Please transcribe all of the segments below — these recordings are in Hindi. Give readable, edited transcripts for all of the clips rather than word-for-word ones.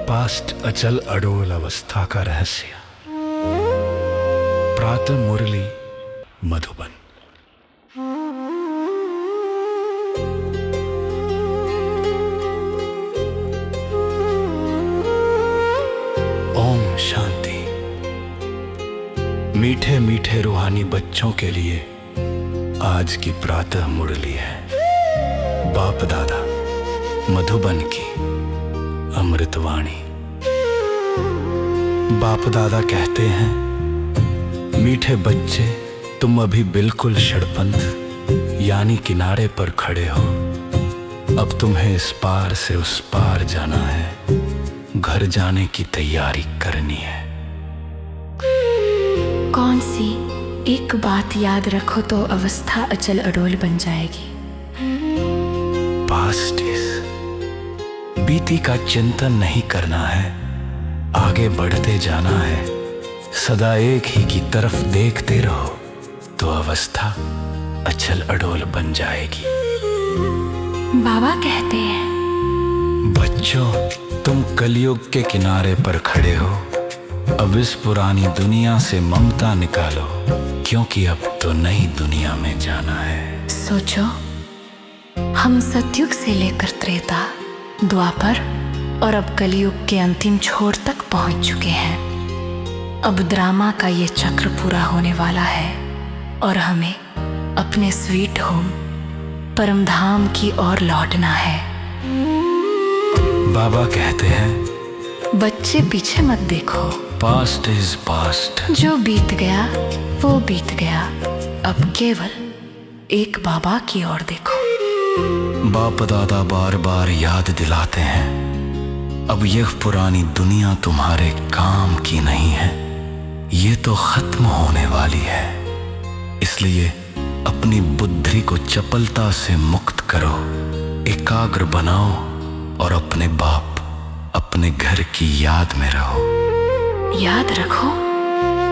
पास्ट अचल अडोल अवस्था का रहस्य। प्रातः मुरली मधुबन। ओम शांति। मीठे मीठे रूहानी बच्चों के लिए आज की प्रातः मुरली है बाप दादा मधुबन की अमृतवाणी। बाप दादा कहते हैं, मीठे बच्चे, तुम अभी बिल्कुल षड़पंथ यानी किनारे पर खड़े हो। अब तुम्हें इस पार से उस पार जाना है, घर जाने की तैयारी करनी है। कौन सी एक बात याद रखो तो अवस्था अचल अडोल बन जाएगी। पास्ट इज, बीती का चिंतन नहीं करना है, आगे बढ़ते जाना है। सदा एक ही की तरफ देखते रहो तो अवस्था अचल अडोल बन जाएगी। बाबा कहते हैं, बच्चों, तुम कलयुग के किनारे पर खड़े हो। अब इस पुरानी दुनिया से ममता निकालो, क्योंकि अब तो नई दुनिया में जाना है। सोचो, हम सतयुग से लेकर त्रेता, द्वापर और अब कलयुग के अंतिम छोर तक पहुंच चुके हैं। अब ड्रामा का ये चक्र पूरा होने वाला है और हमें अपने स्वीट होम परम धाम की ओर लौटना है। बाबा कहते हैं, बच्चे पीछे मत देखो, पास्ट इज पास्ट। जो बीत गया वो बीत गया, अब केवल एक बाबा की ओर देखो। बाप दादा बार बार याद दिलाते हैं, अब यह पुरानी दुनिया तुम्हारे काम की नहीं है, ये तो खत्म होने वाली है। इसलिए अपनी बुद्धि को चपलता से मुक्त करो, एकाग्र बनाओ और अपने बाप, अपने घर की याद में रहो। याद रखो,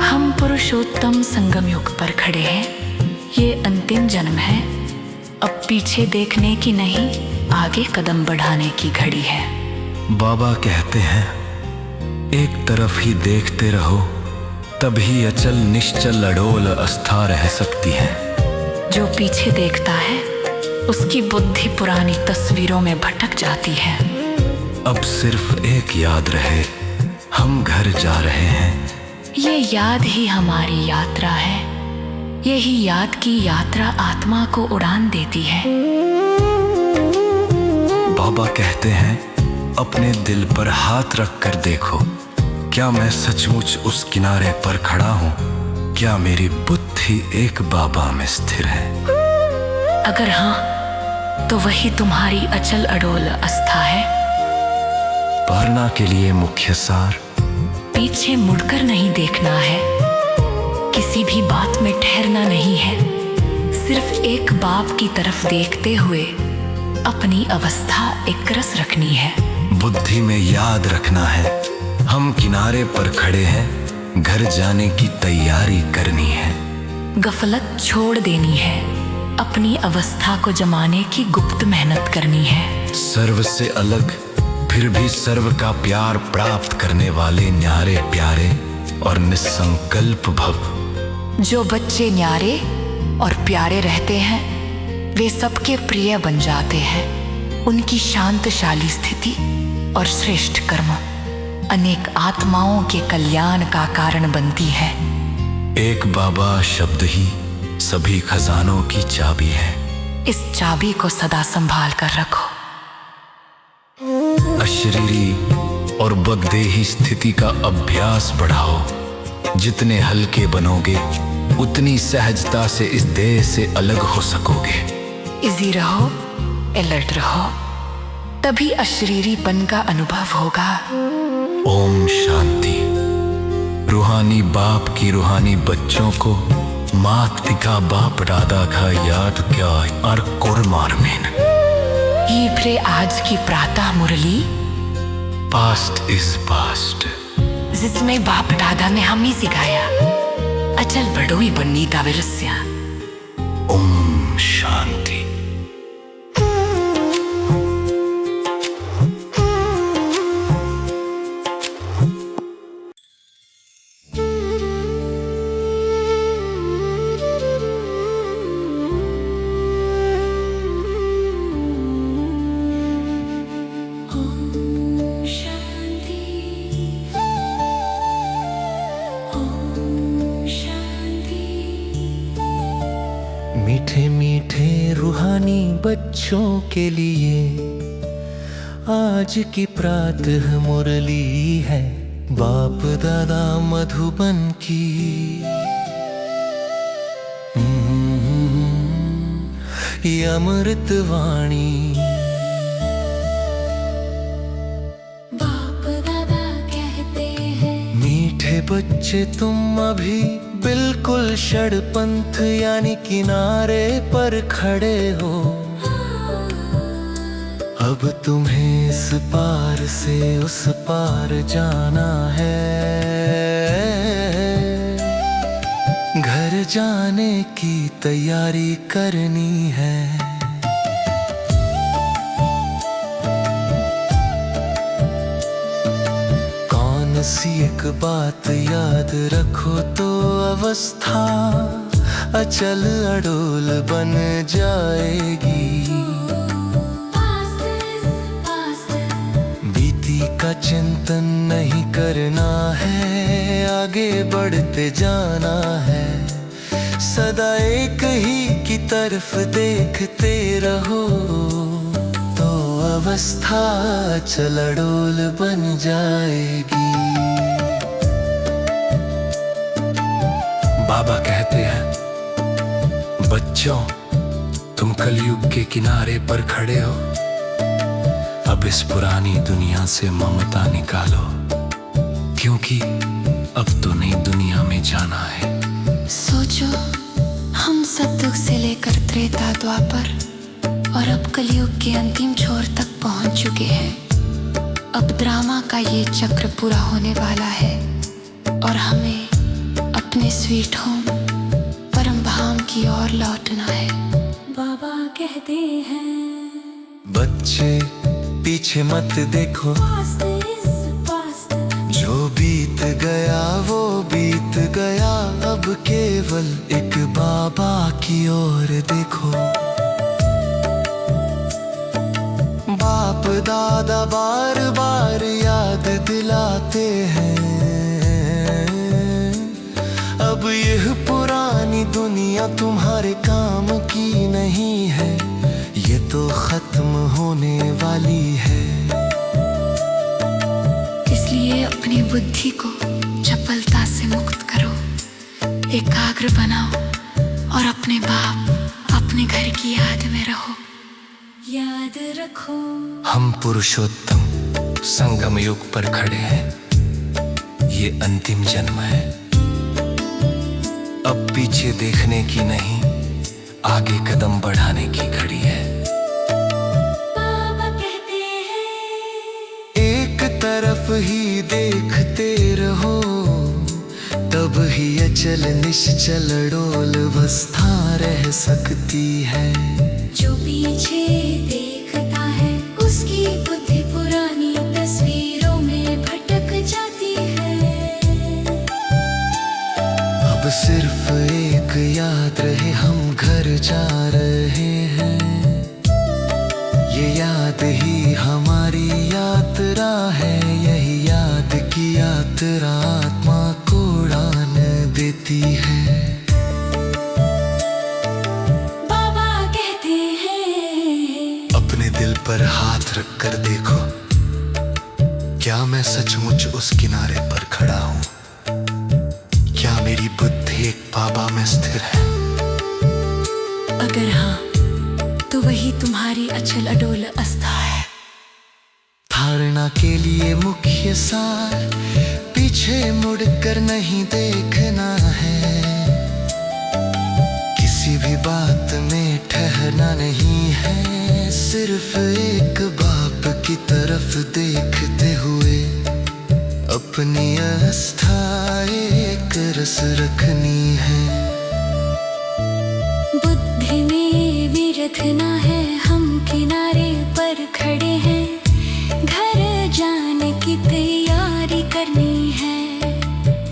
हम पुरुषोत्तम संगम युग पर खड़े हैं। ये अंतिम जन्म है, अब पीछे देखने की नहीं, आगे कदम बढ़ाने की घड़ी है। बाबा कहते हैं, एक तरफ ही देखते रहो, तभी अचल निश्चल अडोल आस्था रह सकती है। जो पीछे देखता है उसकी बुद्धि पुरानी तस्वीरों में भटक जाती है। अब सिर्फ एक याद रहे, हम घर जा रहे हैं। ये याद ही हमारी यात्रा है, यही याद की यात्रा आत्मा को उड़ान देती है। बाबा कहते हैं, अपने दिल पर हाथ रख कर देखो, क्या मैं सचमुच उस किनारे पर खड़ा हूँ? क्या मेरी बुद्धि एक बाबा में स्थिर है? अगर हाँ, तो वही तुम्हारी अचल अडोल आस्था है। पारना के लिए मुख्य सार, पीछे मुड़कर नहीं देखना है, किसी भी बात में ठहरना नहीं है, सिर्फ एक बाप की तरफ देखते हुए अपनी अवस्था एकरस रखनी है। बुद्धि में याद रखना है, हम किनारे पर खड़े हैं, घर जाने की तैयारी करनी है। गफलत छोड़ देनी है, अपनी अवस्था को जमाने की गुप्त मेहनत करनी है। सर्व से अलग फिर भी सर्व का प्यार प्राप्त करने वाले न्यारे प्यारे और निसंकल्प भव। जो बच्चे न्यारे और प्यारे रहते हैं, वे सबके प्रिय बन जाते हैं। उनकी शांतशाली स्थिति और श्रेष्ठ कर्म अनेक आत्माओं के कल्याण का कारण बनती है। एक बाबा शब्द ही सभी खजानों की चाबी है। इस चाबी को सदा संभाल कर रखो। अशरीरी और बगदेही स्थिति का अभ्यास बढ़ाओ। जितने हल्के बनोगे, उतनी सहजता से इस देह से अलग हो सकोगे। इजी रहो, अलर्ट रहो, तभी अशरीरीपन का अनुभव होगा। ओम शांति। रूहानी बाप की रूहानी बच्चों को मात पिता बाप दादा का याद क्या और कुरमार में ये प्रे आज की प्रातः मुरली पास्ट इज पास्ट, जिसमें बाप दादा ने हमें सिखाया अचल बडोई बन्नी दाविरस्या। ओम शांति। मीठे मीठे रूहानी बच्चों के लिए आज की प्रातः मुरली है बाप दादा मधुबन की। ये अमृत वाणी बाप दादा कहते हैं, मीठे बच्चे तुम अभी बिल्कुल षड़पंथ यानी किनारे पर खड़े हो। अब तुम्हें इस पार से उस पार जाना है, घर जाने की तैयारी करनी है। कौन सी एक बात याद रखो तो अवस्था अचल अडोल बन जाएगी। बीती का चिंतन नहीं करना है, आगे बढ़ते जाना है। सदा एक ही की तरफ देखते रहो तो अवस्था चलडोल बन जाएगी। बाबा कहते हैं, बच्चों तुम कलयुग के किनारे पर खड़े हो। अब इस पुरानी दुनिया से ममता निकालो, क्योंकि अब तो नई दुनिया में जाना है। सोचो, हम सतयुग से लेकर त्रेता द्वापर और अब कलयुग के अंतिम छोर तक पहुंच चुके हैं। अब ड्रामा का ये चक्र पूरा होने वाला है और हमें अपने स्वीट होम परम धाम की ओर लौटना है। बाबा कहते हैं, बच्चे पीछे मत देखो, जो बीत गया वो बीत गया। अब केवल एक बाबा की ओर देखो। बाप दादा बार बार याद दिलाते हैं, अब यह पुरानी दुनिया तुम्हारे काम की नहीं है, ये तो खत्म होने वाली है। इसलिए अपनी बुद्धि को चपलता से मुक्त करो, एकाग्र बनाओ और अपने बाप अपने घर की याद में रहो। याद रखो, हम पुरुषोत्तम संगम युग पर खड़े हैं। ये अंतिम जन्म है, अब पीछे देखने की नहीं, आगे कदम बढ़ाने की घड़ी है। बाबा कहते हैं, एक तरफ ही देखते रहो, तब ही अचल निश्चल डोल अवस्था रह सकती है। जो पीछे देखता है उसकी बुद्धि पुरानी तस्वीरों में भटक जाती है। अब सिर्फ एक याद रहे, हम घर जा रहे हैं। ये याद ही हमारी यात्रा है, यही याद की यात्रा आत्मा को उड़ान देती है। बाबा कहते हैं, अपने दिल पर हाथ रख कर देखो, क्या मैं सचमुच उस किनारे पर खड़ा हूँ? क्या मेरी बुद्धि एक बाबा में स्थिर है? अगर हाँ, तो वही तुम्हारी अचल अडोल आस्था है। धारणा के लिए मुख्य सार, पीछे मुड़कर नहीं देखना है। किसी भी बात में ठहरना नहीं है, सिर्फ एक बाप की तरफ देखते हुए अपनी आस्था एक रस रखनी है। बुद्धि देखना है, हम किनारे पर खड़े हैं, घर जाने की तैयारी करनी है।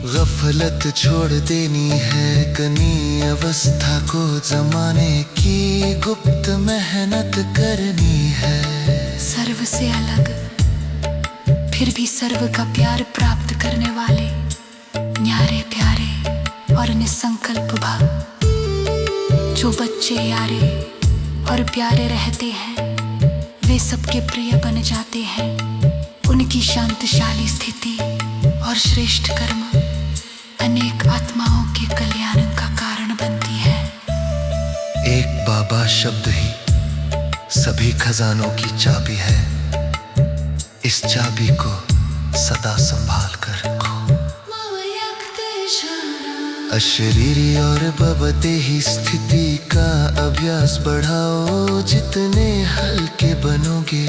गफलत छोड़ देनी है, कनी अवस्था को जमाने की गुप्त मेहनत करनी है। सर्व से अलग फिर भी सर्व का प्यार प्राप्त करने वाले न्यारे प्यारे और निसंकल्प भाव, जो बच्चे यारे और प्यारे रहते हैं वे सबके प्रिय बन जाते हैं। उनकी शांतशाली स्थिति और श्रेष्ठ कर्म अनेक आत्माओं के कल्याण का कारण बनती है। एक बाबा शब्द ही सभी खजानों की चाबी है, इस चाबी को सदा संभाल कर रखो। अशरीरी और बबदेही स्थिति का अभ्यास बढ़ाओ, जितने हल्के बनोगे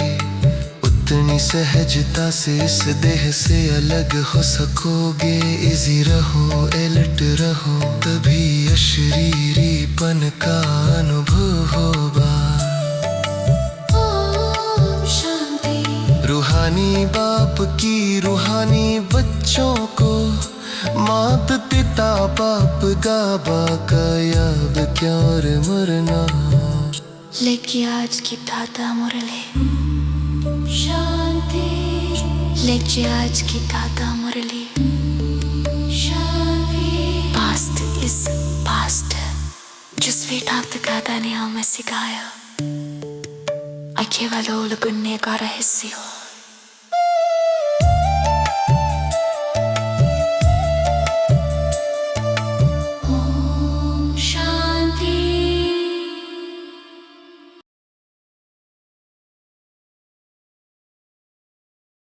उतनी सहजता से इस देह से अलग हो सकोगे। इजी रहो, एलर्ट रहो, तभी अशरीरीपन का अनुभव होगा। रूहानी बाप की रूहानी बच्चों को मात पिता बाप गाबा का याद क्या और मरना। लेके आज की दादा मुरली शांति, लेके आज की दादा मुरली शांति। पास्ट इज पास्ट, जो स्वीट दादा ने हमें सिखाया, केवल उलगुन्ने का रहस्य हो।